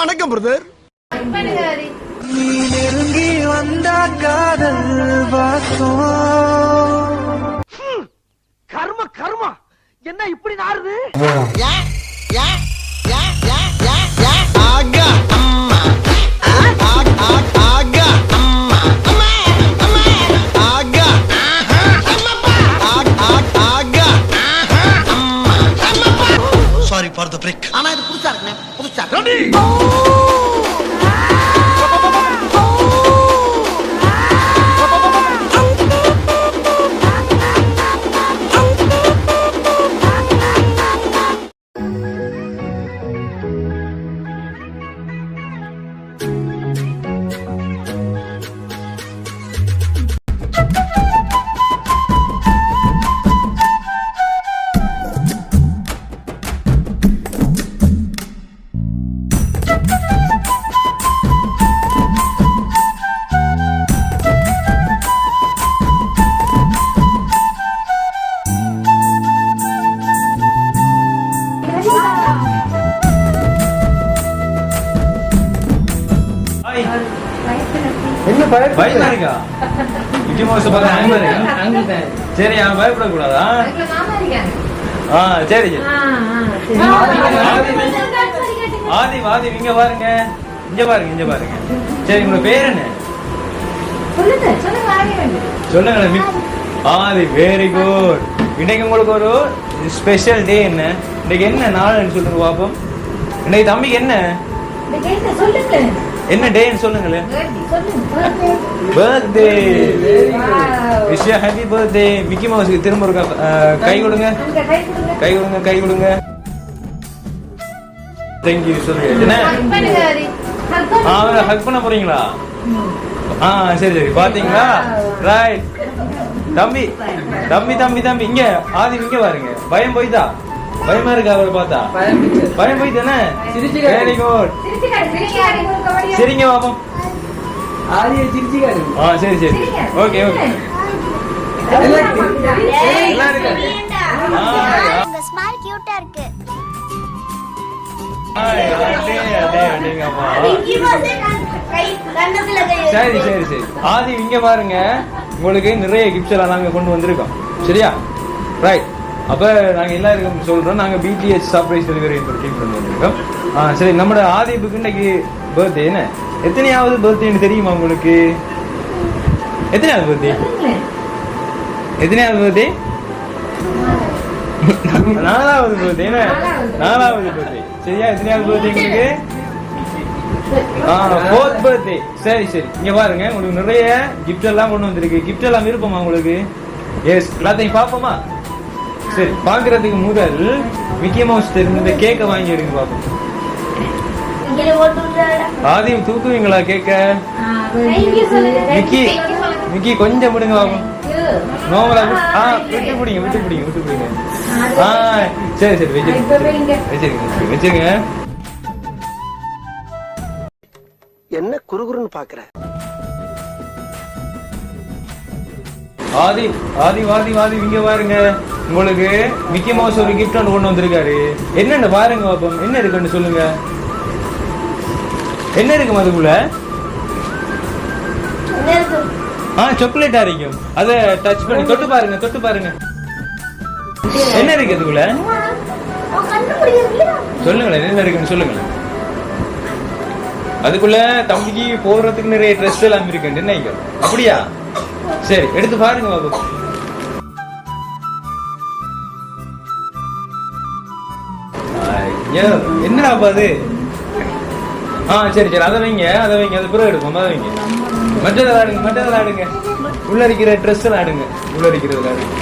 வணக்கம் பிரதர். நீ நெருங்கி வந்த காதல் வாசம். கர்ம கர்மா என்ன இப்படி நாறுது? ஆகா அம்மா ஆகா அம்மா ஆகா ஆகா அம்மா. Sorry for the break. ஆனா இது புதுசா இருக்குனே, புதுசா. ரெடி. என்ன பயமா இருக்கா? மிக்கி மவுஸ் பார்த்தா சரி, அவன் பயப்படக்கூடாதா? சரி சரி. ஆதி வாதி இங்க பாருங்க, இங்க பாருங்க, இங்க பாருங்க. சரி, உங்களோட பேர் என்ன? சொல்லுங்களேன். ஆதி, வெரி குட். இன்னைக்கு உங்களுக்கு ஒரு ஸ்பெஷல் டே. என்ன இன்னைக்கு என்ன நாள்னு சொல்லுங்க பாப்போம். இன்னைக்கு தம்பிக்கு என்ன என்ன டேன்னு சொல்லுங்களேன். Birthday. Wish you happy birthday. Mickey மவுஸ்க்கு திரும்ப ஒரு கை கொடுங்க, கை கொடுங்க, கை கொடுங்க. தேங்க் யூ சொல்லுங்க. என்ன அவரை ஹக் பண்ண போறீங்களா? சரி சரி. பாத்தீங்களா? ரைட். தம்பி தம்பி தம்பி தம்பி இங்க ஆதி இங்க பாருங்க. பயம் போய்தா? பயமா இருக்கா அவரை பார்த்தா? பயம் போய்தானே? Very good. சரிங்க பாப்போம். சரி சரி. Okay okay. சரி சரி சரி. ஆதி இங்க பாருங்க, உங்களுக்கு நிறைய கிஃப்ட்ஸ் எல்லாம் நாங்க கொண்டு வந்திருக்கோம். சரியா? ரைட். அப்ப நாங்க எல்லாருக்கும் சொல்றோம், நாங்க பிடிஎஸ் சர்ப்ரைஸ் டெலிவரி டீம் கொண்டு வந்திருக்கோம். சரி, நம்மளோட ஆதிப்புக்கு இன்னைக்கு பர்த்டே. என்ன எத்தனையாவது பர்த்டேன்னு தெரியுமா உங்களுக்கு? எத்தனையாவது பர்த்டே? எத்தனையாவது பர்த்டே? 4வது பர்த்டே. என்ன 4வது பர்த்டே? சரியா? எத்தனையாவது பர்த்டே உங்களுக்கு? 4th birthday. சரி சரி. இங்க பாருங்க, உங்களுக்கு நிறைய கிஃப்ட் எல்லாம் கொண்டு வந்திருக்கு. கிஃப்ட் எல்லாம் விருப்பமா உங்களுக்கு? எஸ். எல்லாத்தையும் பாப்போமா? சரி, பாக்குறதுக்கு முதல் மிக்கி மவுஸ் தெரிஞ்ச கேக்க வாங்கி எடுங்க பாப்போம். ஆதி தூக்குவீங்களா கேக்க? மிக்கி மிக்கி கொஞ்சம் விடுங்க பாப்போம். நோமலா விட்டு பிடிங்க, விட்டு பிடிங்க, விட்டு பிடிங்க. சரி சரி. வச்சிருங்க வச்சிருங்க வச்சிருங்க. என்ன குறுகுறுன்னு பாக்குற? ஆதி ஆதி வாதி வாதி இங்க பாருங்க, உங்களுக்கு மிக்கி மவுஸ் ஒரு கிஃப்ட் ஒன்று கொண்டு வந்திருக்காரு. என்னன்னு பாருங்க பாப்போம். என்ன இருக்குன்னு சொல்லுங்க. என்ன இருக்கும் அதுக்குள்ள? சாக்லேட்டா இருக்கும். அத டச் பண்ணி தொட்டு பாருங்க, தொட்டு பாருங்க. என்ன இருக்கு அதுக்குள்ள? சொல்லுங்களேன், என்ன இருக்குன்னு சொல்லுங்களேன். அதுக்குள்ள தம்பிக்கு போடுறதுக்கு நிறைய ட்ரெஸ் எல்லாம் இருக்கு. என்ன அப்படியா? சரி, எடுத்து பாருங்க பாபு. என்னடா அது? சரி சரி. அதை வைங்க, அதை வைங்க. அது பிறகு எடுப்போம். அதை வைங்க. மற்றதை ஆடுங்க, மற்றதை ஆடுங்க. உள்ள இருக்கிற ட்ரெஸ் எல்லாம் ஆடுங்க. உள்ள இருக்கிறது ஆடுங்க.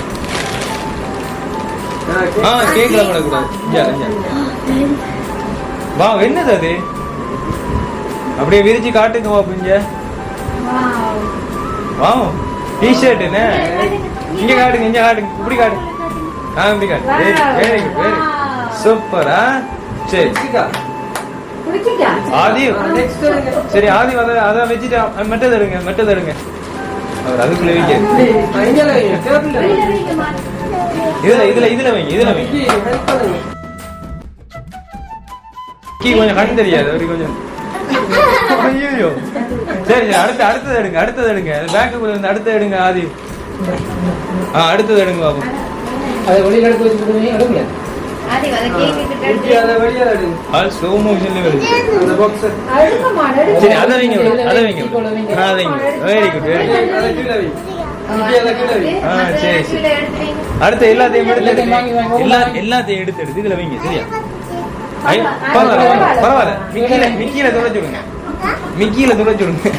கேக்கல கூடாது. வா, என்னது அது? அப்படியே விரிச்சு காட்டுங்க பாபு. இங்க வா, டிஷர்ட். என்ன இங்க காட்டுங்க, இங்க காட்டுங்க. இப்படி காட்டுங்க. இப்படி காட்டுங்க. வெரி குட், வெரி சூப்பரா. சரி ஆதி. சரி ஆதி, அத வச்சுட்டு மெட்டது எடுங்க, மெட்டது எடுங்க. அவர் அதுக்குள்ள வைங்க. இதுல இதுல இதுல வைங்க, இதுல வைங்க. கொஞ்சம் கண் தெரியாது அவருக்கு. கொஞ்சம் ஐயோ சரி சரி அடுத்தது எடுங்க பேக்குக்குள்ள இருந்து அடுத்தது எடுங்க ஆதி அடுத்தது எடுங்க பாப்போம் அதை வெளியில எடுத்து வச்சுக்கிட்டு எடுங்க அது ஸ்லோ மோஷன்ல வருது அந்த பாக்ஸ் சரி அதை வைங்க வெரி குட் சரி சரி அடுத்து எல்லாத்தையும் எடுத்து இதுல வைங்க சரியா பரவாயில்ல மிக்கியில துளைச்சுடுங்க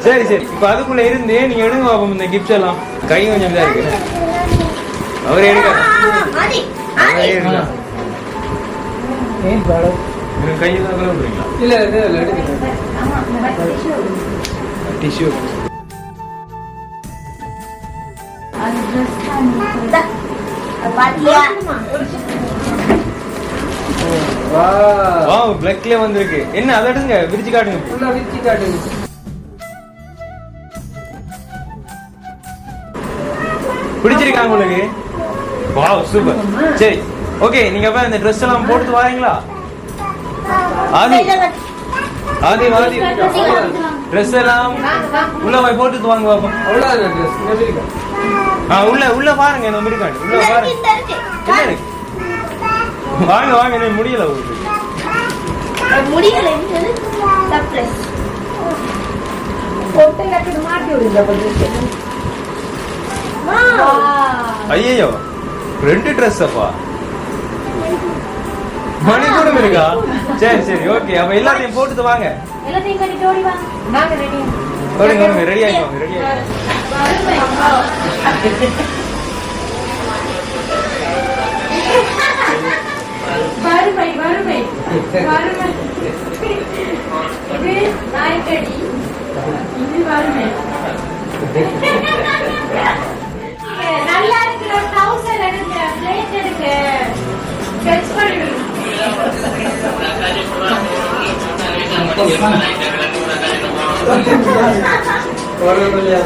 சரி சரி இப்ப அதுக்குள்ள இருந்து நீங்க எடுங்க பாப்போம் இந்த கிஃப்ட்ஸ் எல்லாம் கை கொஞ்சம் இதா இருக்கு அவரே எடுக்க கையில விடுறீங்களா இல்ல எடுங்க டிஷ்யூ வாவ் பிளாக்ல வந்திருக்கு என்ன அத எடுங்க விரிச்சு காட்டுங்க ஃபுல்லா விரிச்சு காட்டுங்க பிடிச்சிருக்கா உங்களுக்கு வாவ் சூப்பர் சரி ஓகே நீங்க அப்ப இந்த Dress எல்லாம் போட்டு வரீங்களா ஆதி Dress எல்லாம் உள்ள போய் போட்டு வாங்க பாப்போம் அவ்வளவுதான் Dress நம்பிக்கை உள்ள பாருங்க நம்ம இருக்காங்க உள்ள பாருங்க என்ன இருக்கு வாங்க என்ன முடியல முடியல சர்ப்ரைஸ் போட்டு கட்டி மாட்டி விடுங்க கொஞ்சம் ஐயோ 2 Dress அப்பா மணி கூட இருக்கா சரி ஓகே அப்ப எல்லாத்தையும் போட்டுட்டு வாங்க எல்லாத்தையும் கட்டிட்டு ஓடி வாங்க நாங்க ரெடி ரெடி ஆயிக்கோங்க வறுமை இது நாய்க்கடி இது வறுமை நல்லா இருக்கிற ட்ரவுசர் எடுங்க பிளேட் எடுங்க ஸ்கெட்ச் பண்ணுங்க வரலையா